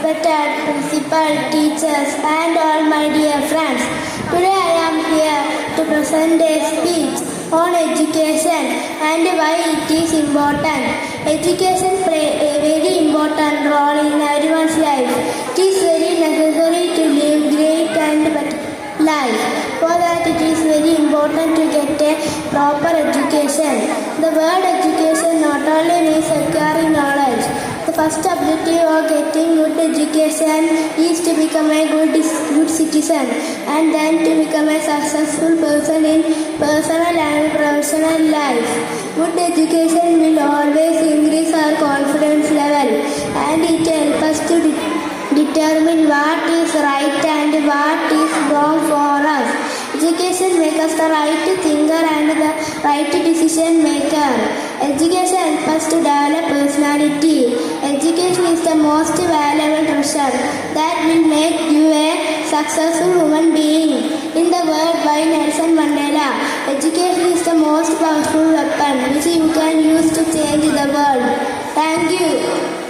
respected principal, teachers, and all my dear friends. Today I am here to present a speech on education and why it is important. Education plays a very important role in everyone's life. It is very necessary to live great and better life. For that it is very important to get a proper education. The word education not only means acquiring knowledge. The first objective of getting good education is to become a good citizen and then to become a successful person in personal and professional life. Good education will always increase our confidence level and it helps us to determine what is right and what is wrong for us. Education makes us the right thinker and the right decision maker. Education helps us to develop personality. Education is the most valuable treasure that will make you a successful human being. In the word by Nelson Mandela, education is the most powerful weapon which you can use to change the world. Thank you.